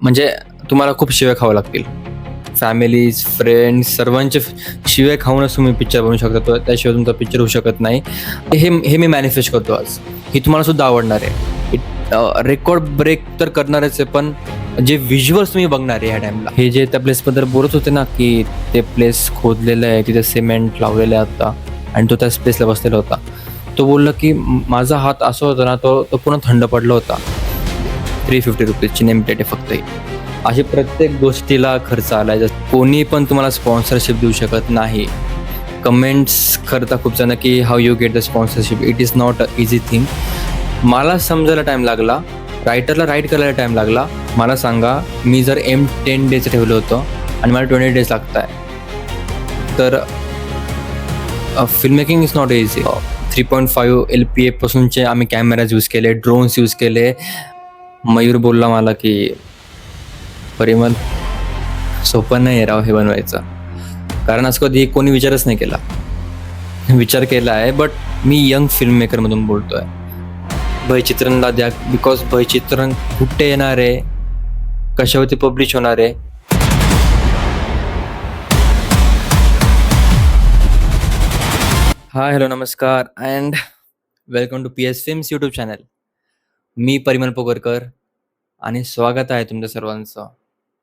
म्हणजे तुम्हाला खूप शिव्या खाव्या लागतील. फॅमिलीज, फ्रेंड्स सर्वांचे शिव्या खाऊनच तुम्ही पिक्चर बनवू शकता. त्याशिवाय तुमचा पिक्चर होऊ शकत नाही. हे मी मॅनिफेस्ट करतो आज. ही तुम्हाला सुद्धा आवडणार आहे. रेकॉर्ड ब्रेक तर करणारच आहे, पण जे व्हिज्युअल्स तुम्ही बघणार आहे ह्या टाईमला. हे जे त्या प्लेसबद्दल बोलत होते ना, की ते प्लेस खोदलेलं आहे, तिथे सिमेंट लावलेलं आहे आता आणि तो त्या प्लेसला बसलेला होता. तो बोलला की माझा हात असा होता ना, तो पूर्ण थंड पडला होता. 350 रुपीजची नेम प्लेट आहे फक्त ही. अशी प्रत्येक गोष्टीला खर्च आलाय. कोणी पण तुम्हाला स्पॉन्सरशिप देऊ शकत नाही. कमेंट्स करता खूप जण की how you get the sponsorship. It is not a easy thing. मला समजायला टाईम लागला, रायटरला राईट करायला टाईम लागला. मला सांगा, मी जर एम 10 डेज ठेवलं होतं आणि मला 20 डेज लागत आहे, तर film making is not easy. 3.5 LPA पासूनचे आम्ही कॅमेराज यूज केले, ड्रोन्स यूज केले. मयूर बोलला मला की परिमल, सोपं नाही आहे राव हे बनवायचं, कारण आज कधी कोणी विचारच नाही केला. विचार केला आहे, बट मी यंग फिल्म मेकरमधून बोलतो आहे. भयचित्रणला द्या, बिकॉज भयचित्रण कुठे येणार आहे, कशावरती पब्लिश होणार आहे. हाय, हॅलो, नमस्कार and welcome to PS films YouTube channel. मी परिमल पोगरकर आणि स्वागत आहे तुमच्या सर्वांचं.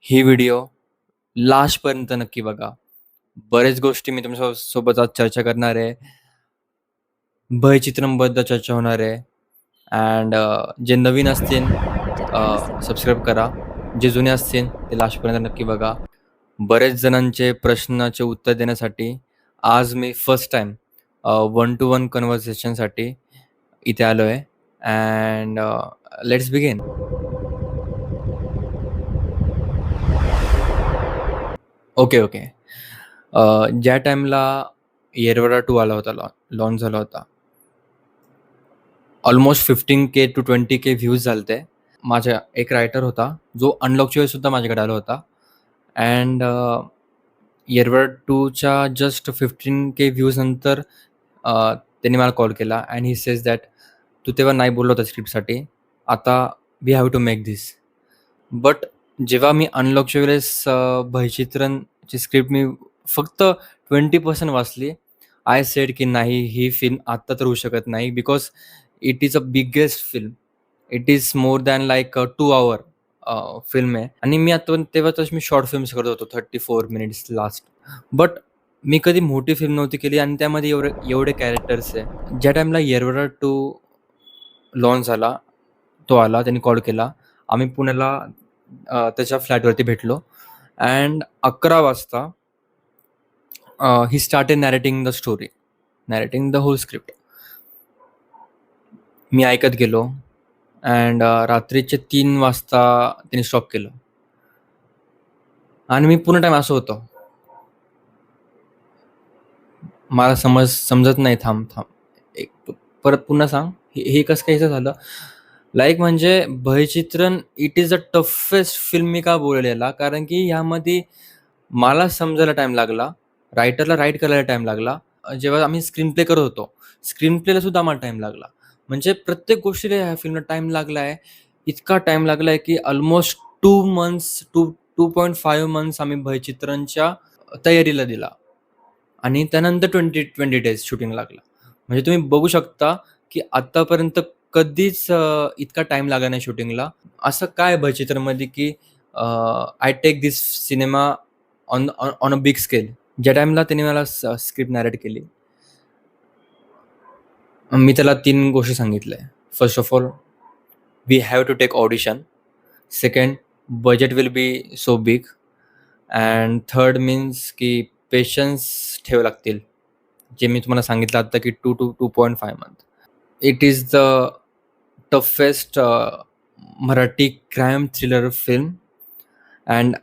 ही व्हिडिओ लास्टपर्यंत नक्की बघा. बरेच गोष्टी मी तुमच्या सोबत आज चर्चा करणार आहे. भयचित्रमबद्दल चर्चा होणार आहे. अँड जे नवीन असतील सबस्क्राईब करा. जे जुने असतील ते लास्टपर्यंत नक्की बघा. बरेच जणांचे प्रश्नाचे उत्तर देण्यासाठी आज मी फर्स्ट टाईम 1-to-1 कन्व्हर्सेशनसाठी इथे आलो आहे. And let's begin. ओके. ज्या टाईमला येरवडा 2 आला होता, लॉन्च झाला होता, almost 15K to 20K views झालते. माझा एक रायटर होता जो अनलॉकच्या वेळेसुद्धा माझ्याकडे आला होता. अँड येरवडा 2च्या जस्ट 15K व्ह्यूज नंतर त्यांनी मला कॉल केला अँड ही सेज दॅट तू तेव्हा नाही बोललो होता स्क्रिप्टसाठी, आता we have to make this. But जेव्हा मी अनलॉकच्या वेळेस भयचित्रणची स्क्रिप्ट मी फक्त 20% वाचली. आय सेड की नाही, ही फिल्म आत्ता तर होऊ शकत नाही, because it is a biggest film. It is more than like 2 hour film आहे. आणि मी आता तेव्हा तर मी शॉर्ट फिल्म्स करत होतो, 34 minutes लास्ट. बट मी कधी मोठी फिल्म नव्हती केली आणि त्यामध्ये एवढे कॅरेक्टर्स आहे. ज्या टाईमला येरवडा 2 लॉन्च झाला, तो आला, त्यांनी कॉल केला. आम्ही पुण्याला त्याच्या फ्लॅटवरती भेटलो अँड 11 वाजता he started narrating the story, narrating the whole script. मी ऐकत गेलो अँड रात्रीचे 3 वाजता त्यांनी स्टॉप केलं आणि मी पूर्ण टाईम असं होतो, मला समजत नाही. थांब एक परत पुन्हा सांग, हे कसं काय असं झालं. लाईक म्हणजे Bhaychitran it is a toughest film. मी का बोललेला, कारण की ह्यामध्ये मला समजायला टाईम लागला, रायटरला राईट करायला टाईम लागला. जेव्हा आम्ही स्क्रीन प्ले करत होतो, स्क्रीन प्लेला सुद्धा आम्हाला टाईम लागला. म्हणजे प्रत्येक गोष्टीला ह्या फिल्मला टाईम लागला आहे. इतका टाईम लागला आहे की ऑलमोस्ट 2.5 months आम्ही भयचित्रणच्या तयारीला दिला आणि त्यानंतर 20 days शूटिंग लागला. म्हणजे तुम्ही बघू शकता की आत्तापर्यंत कधीच इतका टाईम लागला नाही शूटिंगला. असं काय भयचित्रमध्ये की I take this cinema on a big scale. ज्या टाईमला त्याने मला स्क्रिप्ट नॅरेट केली, मी त्याला 3 गोष्टी सांगितल्या. First of all, we have to take audition. Second, budget will be so big. And third means की पेशन्स ठेवावे लागतील, जे मी तुम्हाला सांगितलं आता की 2 to 2.5 month. It is the toughest Marathi crime thriller film and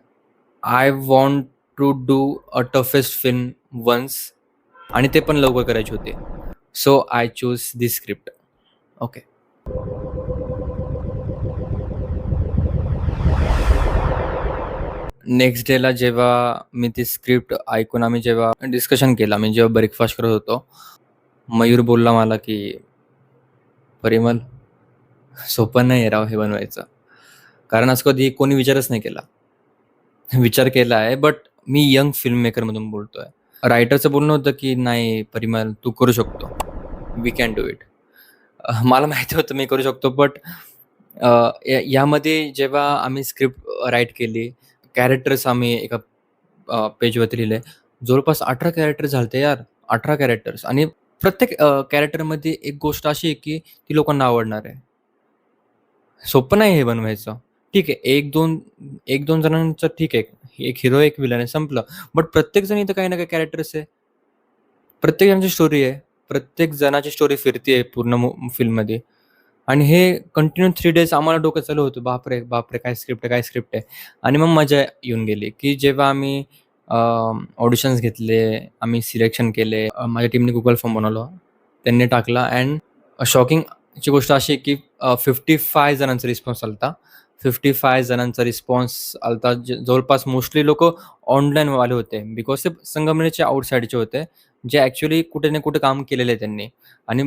I want to do a toughest film once, आणि ते पण लवकर करायचे होते. So I choose this script. Okay. Next डेला जेव्हा मी ती स्क्रिप्ट ऐकून आम्ही जेव्हा डिस्कशन केलं, मी जेव्हा ब्रेकफास्ट करत होतो, मयूर बोलला मला की परिमल, सोपं नाही आहे राव हे बनवायचं, कारण असं कधी कोणी विचारच नाही केला. विचार केला आहे, बट मी यंग फिल्म मेकरमधून बोलतोय. रायटरचं बोलणं होतं, की "नाही परिमल, तू करू शकतो. We can do it." मला माहिती होतं मी करू शकतो, बट यामध्ये जेव्हा आम्ही स्क्रिप्ट राईट केली, कॅरेक्टर्स आम्ही एका पेजवरती लिहिले. जवळपास 18 कॅरेक्टर झालते यार. 18 कॅरेक्टर्स आणि प्रत्येक कॅरेक्टरमध्ये एक गोष्ट अशी आहे, की ती लोकांना आवडणार आहे. सोपं नाही हे बनवायचं. ठीक आहे, 1-2 जणांचं ठीक आहे. एक हिरो, एक विलन आहे संपलं. बट प्रत्येक जण इथं काही ना काही कॅरेक्टर्स आहे. प्रत्येक जणाची स्टोरी आहे. प्रत्येक जणाची स्टोरी फिरतीये पूर्ण फिल्ममध्ये आणि हे कंटिन्यू 3 डेज आम्हाला डोकं चालू होतं. बापरे! बापरे! काय स्क्रिप्ट आहे, काय स्क्रिप्ट आहे आणि मग मजा येऊन गेली, की जेव्हा आम्ही ऑडिशन्स घेतले, आम्ही सिलेक्शन केले. माझ्या टीमने Google फॉर्म बनवला. त्यांनी टाकला अँड शॉकिंगची गोष्ट अशी आहे, की 55 जणांचा रिस्पॉन्स आला 55 जणांचा रिस्पॉन्स आला जवळपास मोस्टली लोकं ऑनलाईनवाले होते. बिकॉज ते संगमनेरच्या आउटसाइडचे होते. जे ॲक्चुअली कुठे ना कुठे काम केलेलं आहे त्यांनी आणि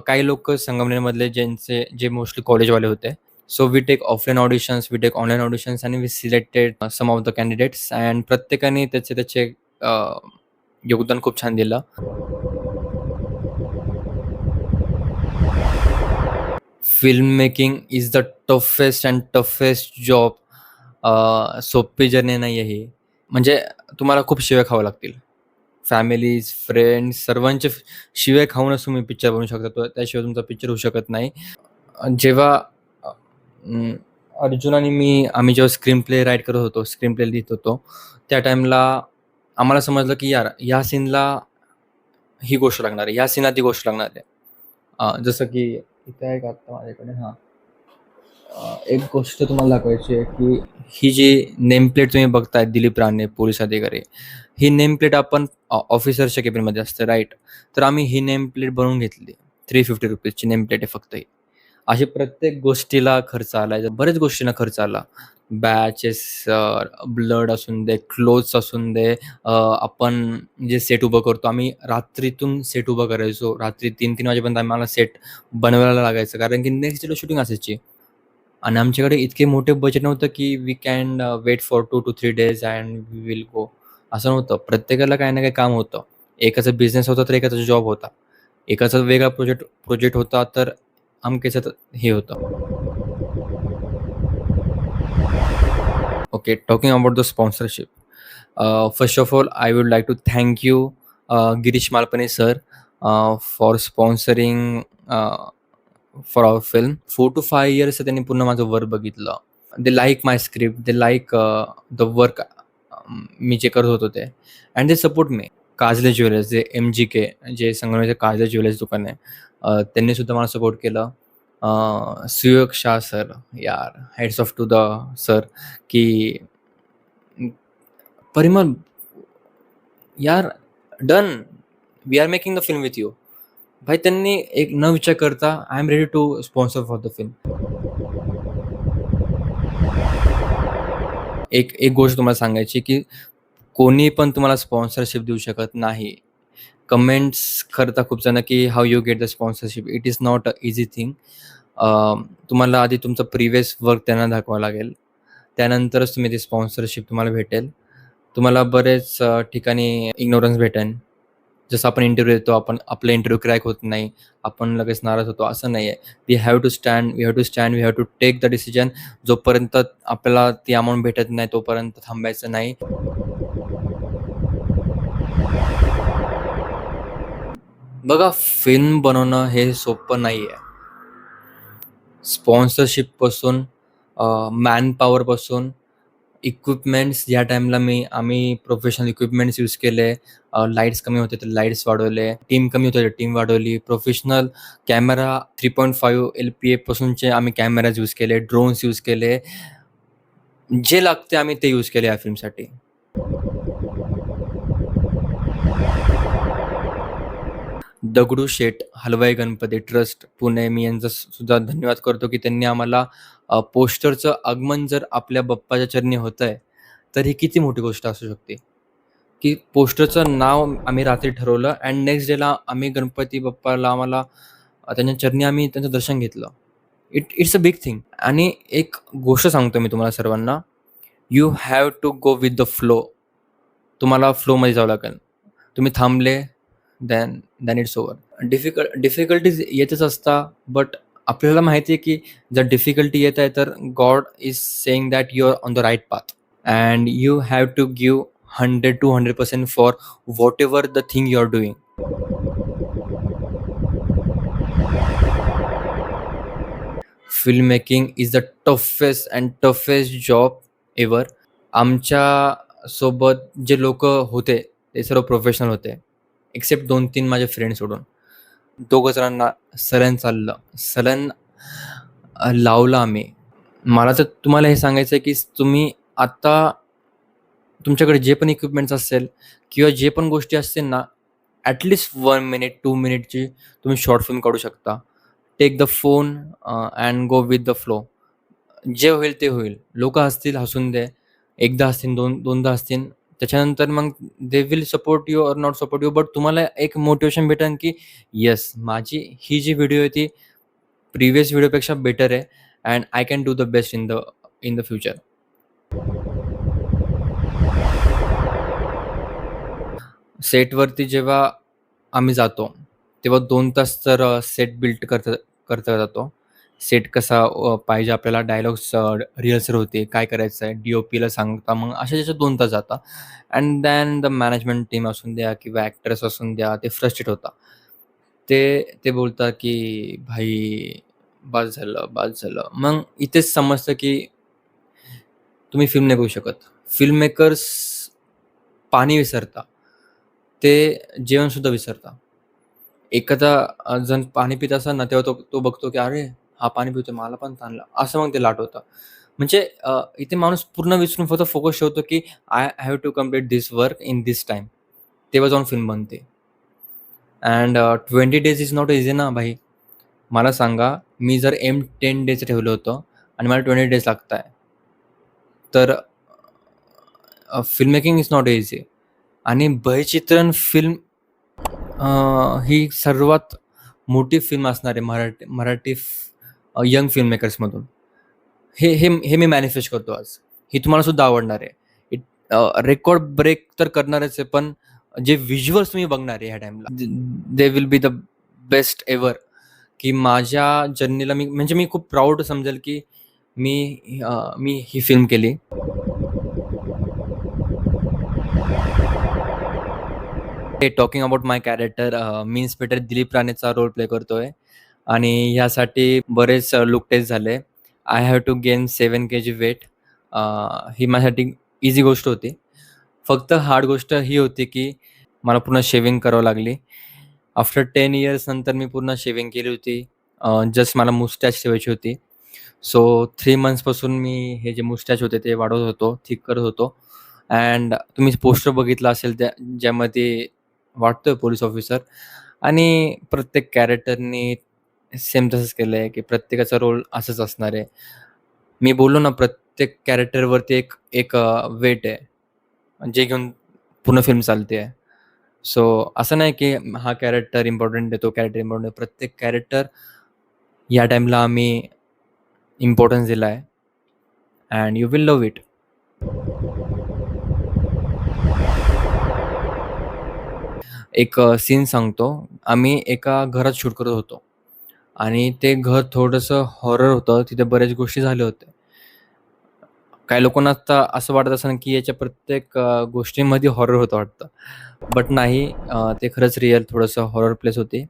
काही लोकं संगमनेरमधले जे मोस्टली कॉलेजवाले होते. So we take offline auditions, we take online auditions आणि we selected some of the candidates and प्रत्येकाने त्याचे अ, योगदान खूप छान दिलं. Film making is the toughest job. सोपी जर्नी नाही आहे ही. म्हणजे तुम्हाला खूप शिव्या खाव्या लागतील. फॅमिलीज, फ्रेंड्स सर्वांचे शिव्या खाऊनच तुम्ही पिक्चर बनवू शकता. त्याशिवाय तुमचा पिक्चर होऊ शकत नाही. जेव्हा अं, अर्जुन आणि आम्ही जेव्हा स्क्रीन प्ले राईट करत होतो, स्क्रीन प्ले लिहित होतो, त्या टाईमला आम्हाला समजलं की यार ह्या सीनला ही गोष्ट लागणार आहे, ह्या सीनला ती गोष्ट लागणार आहे. जसं की इथे आहे का आत्ता माझ्याकडे? हां. एक गोष्ट तुम्हाला दाखवायची आहे, की ही जी नेम प्लेट तुम्ही बघताय दिलीप राणे, पोलीस अधिकारी. ही नेम प्लेट आपण ऑफिसरच्या केबिनमध्ये असते राईट. तर आम्ही ही नेम प्लेट बनवून घेतली. ₹350 ची नेम प्लेट आहे फक्त ही. अशी प्रत्येक गोष्टीला खर्च आलाय. बऱ्याच गोष्टींना खर्च आला. बॅचेस, ब्लड असून दे, क्लोथ्स असून दे, आपण जे सेट उभं करतो, आम्ही रात्रीतून सेट उभं करायचो. रात्री 3-3 वाजेपर्यंत आम्हाला सेट बनवायला लागायचं कारण की नेक्स्ट डेला शूटिंग असायची. आणि आमच्याकडे इतके मोठे बजेट नव्हतं, की we can wait for 2 to 3 days and we will go. असं नव्हतं. प्रत्येकाला काही ना काही काम होतं. एकाचा बिझनेस होता, तर एकाचा जॉब होता. एकाचा वेगळा प्रोजेक्ट होता, तर अमक्याचं हे होतं. Okay, talking about the sponsorship. First of all, I would like to thank you, Girish Malpane sir, for sponsoring for our film. 4 to 5 years त्यांनी पूर्ण माझं वर्क बघितलं. They like my script, they like the work मी जे करत होतो ते and they support me. Kajale jewellers जे MGK जे संगमनेरचे काजले ज्वेलर्स दुकान आहे, त्यांनी सुद्धा मला सपोर्ट केलं. सुयोग शाह सर, यार hats off to the sir, की परिमल यार done, we are making the film with you. भाई त्यांनी एक न विचार करता I am ready to sponsor for the film. एक एक गोष्ट तुम्हाला सांगायची, की कोणी पण तुम्हाला स्पॉन्सरशिप देऊ शकत नाही. कमेंट्स करता खूप जण, की how you get the sponsorship. It is not a easy thing. तुम्हाला आधी तुमचं प्रिव्हियस वर्क त्यांना दाखवावं लागेल. त्यानंतरच तुम्ही ते स्पॉन्सरशिप तुम्हाला भेटेल. तुम्हाला बरेच ठिकाणी इग्नोरन्स भेटेल. जसं आपण इंटरव्ह्यू देतो, आपला इंटरव्ह्यू क्रॅक होत नाही, आपण लगेच नाराज होतो, असं नाही आहे. We have to take the decision. जोपर्यंत आपल्याला ती अमाउंट भेटत नाही, तोपर्यंत थांबायचं नाही. बघा, फिल्म बनवणं हे सोपं नाही आहे. स्पॉन्सरशिपपासून, मॅनपॉवरपासून, इक्विपमेंट्स या टाईमला आम्ही प्रोफेशनल इक्विपमेंट्स यूज केले. लाईट्स कमी होते तर लाईट्स वाढवले. टीम कमी होते तर टीम वाढवली. प्रोफेशनल कॅमेरा 3.5 LPA पासूनचे आम्ही कॅमेराज यूज केले. ड्रोन्स यूज केले. जे लागते आम्ही ते यूज केले या फिल्मसाठी. दगडूशेठ हलवाई गणपती ट्रस्ट पुणे, मी यांचा सुद्धा धन्यवाद करतो, की त्यांनी आम्हाला पोस्टरचं आगमन जर आपल्या बाप्पाच्या चरणी होतंय, तर ही किती मोठी गोष्ट असू शकते. की पोस्टरचं नाव आम्ही रात्री ठरवलं अँड नेक्स्ट डेला आम्ही गणपती बाप्पाला आम्हाला त्यांच्या चरणी आम्ही त्यांचं दर्शन घेतलं. It's a big thing. आणि एक गोष्ट सांगतो मी तुम्हाला सर्वांना, you have to go with the flow. तुम्हाला फ्लोमध्ये जावं लागेल. तुम्ही थांबले, then then it's over. Difficulties येतच असतात, बट आपल्याला माहिती आहे की जर डिफिकल्टी येत आहे तर God is saying that you are on the right path, and you have to give 100 to 100% for whatever the thing you are doing. Film making is the toughest job ever. आमच्या सोबत जे लोक होते ते सर्व professional होते, accept 2-3 माझे friend सोडून. दोघं जणांना सलन चाललं, सलन लावलं आम्ही. मला तर तुम्हाला हे सांगायचं आहे की तुम्ही आता तुमच्याकडे जे पण इक्विपमेंट्स असेल किंवा जे पण गोष्टी असतील ना, ॲटलिस्ट 1 मिनिट 2 मिनिटची तुम्ही शॉर्ट फिल्म काढू शकता. Take the phone and go with the flow. जे होईल ते होईल. लोकं हसतील, हसून दे. एकदा हसतील, दोनदा हसतील. त्याच्यानंतर मग they will support you or not support you. But तुम्हाला एक मोटिवेशन भेटेल की येस, माझी ही जी व्हिडिओ आहे ती प्रिव्हियस व्हिडिओपेक्षा बेटर आहे and I can do the best in the future. सेटवरती जेव्हा आम्ही जातो, तेव्हा 2 तास तर सेट बिल्ड करता करता जातो. सेट कसा पाहिजे आपल्याला, डायलॉग्स रिहर्सल होते, काय करायचं आहे, डी-ओ-पीला सांगता, मग अशा त्याच्यात 2 तास जातात. And then the management team असून द्या किंवा ॲक्टर्स असून द्या, ते फ्रस्ट्रेट होतात. ते ते बोलतात की "भाई बास झालं, बास झालं." मग इथेच समजतं की तुम्ही फिल्म नाही करू शकत. फिल्म मेकर्स पाणी विसरता, ते जेवणसुद्धा विसरता. एखादा जण पाणी पित असेल ना, तेव्हा तो तो बघतो की "अरे, हा पाणी पितोय, मला पण तहान असं मग ते लाट होतं. म्हणजे इथे माणूस पूर्ण विसरून फक्त फोकस ठेवतो की I have to complete this work in this time. तेव्हा जाऊन फिल्म बनते. And 20 days is not easy ना भाई. मला सांगा, मी जर एम 10 डेज ठेवलं होतं आणि मला 20 डेज लागत आहे, तर film making is not easy. आणि भयचित्रण फिल्म ही सर्वात मोठी फिल्म असणार आहे मराठी यंग फिल्म मेकर्समधून. हे मी मॅनिफेस्ट करतो आज. ही तुम्हाला सुद्धा आवडणार आहे. रेकॉर्ड ब्रेक तर करणारच आहे, पण जे व्हिज्युअल्स तुम्ही बघणार आहे ह्या टाईमला, they will be the best ever. की माझ्या जर्नीला मी खूप प्राऊड समजेल की मी ही फिल्म केली. टॉकिंग अबाउट माय कॅरेक्टर, मी इन्स्पेक्टर दिलीप राणेचा रोल प्ले करतोय आणि ह्यासाठी बरेच लूक टेस्ट झाले. I have to gain 7 kg weight. ही माझ्यासाठी ईझी गोष्ट होती. फक्त हार्ड गोष्ट ही होती की मला पूर्ण शेव्हिंग करावं लागली. आफ्टर 10 इयर्स नंतर मी पूर्ण शेव्हिंग केली होती. जस्ट मला मुस्टॅच ठेवायची होती. सो 3 मंथ्सपासून मी हे जे मुस्टॅच होते ते वाढवत होतो, थिक करत होतो. अँड तुम्ही पोस्टर बघितला असेल ज्यामध्ये वाटतोय पोलीस ऑफिसर. आणि प्रत्येक कॅरेक्टरनी सेम तसंच केलं आहे की प्रत्येकाचा रोल असंच असणार आहे. मी बोललो ना, प्रत्येक कॅरेक्टरवरती एक एक वेट आहे, जे घेऊन पूर्ण फिल्म चालते आहे. सो असं नाही की हा कॅरेक्टर इम्पॉर्टंट आहे, तो कॅरेक्टर इम्पॉर्टंट आहे. प्रत्येक कॅरेक्टर या टाईमला आम्ही इम्पॉर्टन्स दिला आहे and you will love it. एक सीन सांगतो. आम्ही एका घरात शूट करत होतो आणि ते घर थोडंसं हॉरर होतं. तिथे बऱ्याच गोष्टी झाल्या होत्या. काही लोकांना आता असं वाटत असेल की याच्या प्रत्येक गोष्टींमध्ये हॉरर होतं वाटतं. बट नाही, ते खरंच रिअल थोडंसं हॉरर प्लेस होती.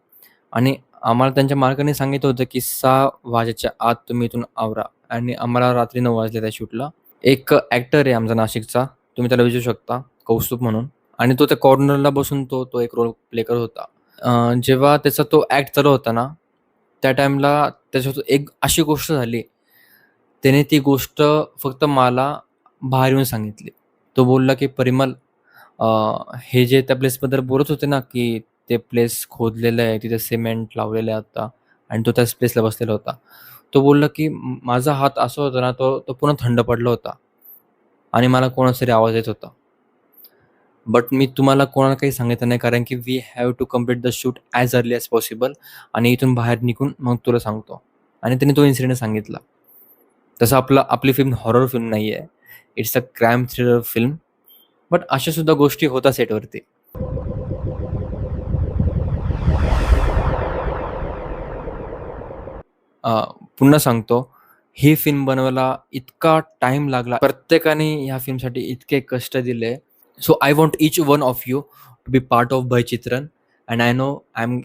आणि आम्हाला त्यांच्या मालकाने सांगितलं होतं की 6 वाजेच्या आत तुम्ही इथून आवरा. आणि आम्हाला रात्री 9 वाजले त्या शूटला. एक ॲक्टर आहे आमचा नाशिकचा, तुम्ही त्याला विचारू शकता, कौस्तुभ म्हणून. आणि तो त्या कॉर्नरला बसून तो एक रोल प्ले करत होता. जेव्हा त्याचा तो ॲक्ट चालू होता ना, त्या टाईमला त्याच्यात एक अशी गोष्ट झाली, त्याने ती गोष्ट फक्त मला बाहेर येऊन सांगितली. तो बोलला की "परिमल, हे जे त्या प्लेसबद्दल बोलत होते ना, की ते प्लेस खोदलेलं आहे, तिथे सिमेंट लावलेलं आहे आता आणि तो त्याच प्लेसला बसलेला होता." तो बोलला की माझा हात असा होता ना, तो तो पूर्ण थंड पडला होता आणि मला कोणाचा तरी आवाज येत होता. बट मी तुम्हाला कोणाला काही सांगितलं नाही, कारण की we have to complete the shoot as early as possible. आणि इथून बाहेर निघून मग तुला सांगतो. आणि त्याने तो इन्सिडेंट सांगितला. तसं आपली फिल्म हॉरर फिल्म नाही आहे, it's a crime thriller film. But अशा सुद्धा गोष्टी होतात सेटवरती. पुन्हा सांगतो, ही फिल्म बनवायला इतका टाईम लागला. प्रत्येकाने ह्या फिल्मसाठी इतके कष्ट दिले. So I want each one of you to be part of Bhaychitran. And I know I am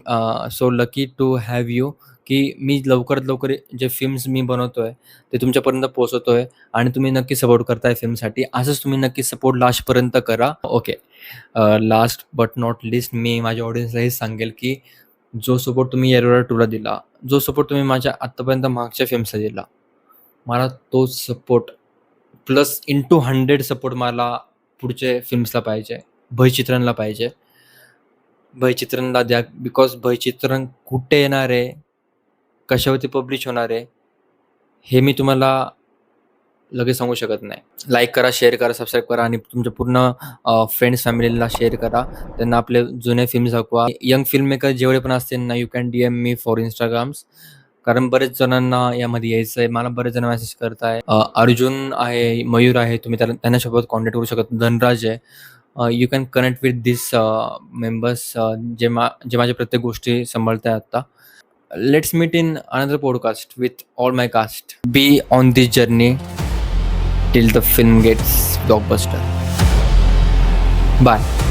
so lucky to have you, की मी लवकरात लवकर जे फिल्म्स मी बनवतोय ते तुमच्यापर्यंत पोहोचवतोय आणि तुम्ही नक्की सपोर्ट करताय फिल्मसाठी. असंच तुम्ही नक्की सपोर्ट लास्टपर्यंत करा. Okay, last but not least मी माझ्या ऑडियन्सला हेच सांगेल, की जो सपोर्ट तुम्ही येरवडा 2ला दिला, जो सपोर्ट तुम्ही माझ्या आत्तापर्यंत मागच्या फिल्म्सला दिला, मला तोच सपोर्ट प्लस इंटू 100 सपोर्ट मला पुढचे फिल्म्सला पाहिजे. भयचित्रणला पाहिजे. भयचित्रणला द्या, बिकॉज भयचित्रण कुठे येणार आहे, कशावरती पब्लिश होणार आहे, हे मी तुम्हाला लगेच सांगू शकत नाही. लाईक करा, शेअर करा, सबस्क्राईब करा आणि तुमच्या पूर्ण फ्रेंड्स फॅमिलीला शेअर करा. त्यांना आपले जुने फिल्म्स दाखवा. यंग फिल्म मेकर जेवढे पण असतील ना, you can DM me for Instagrams. कारण बरेच जणांना यामध्ये यायचं आहे. मला बरेच जण मेसेज करत आहे. अर्जुन आहे, मयूर आहे, तुम्ही त्यांच्यासोबत कॉन्टॅक्ट करू शकता. धनराज आहे. You can connect with this members जे माझ्या प्रत्येक गोष्टी सांभाळत आहे आत्ता. Let's meet in another podcast with all my cast. Be on this journey till the film gets blockbuster. Bye.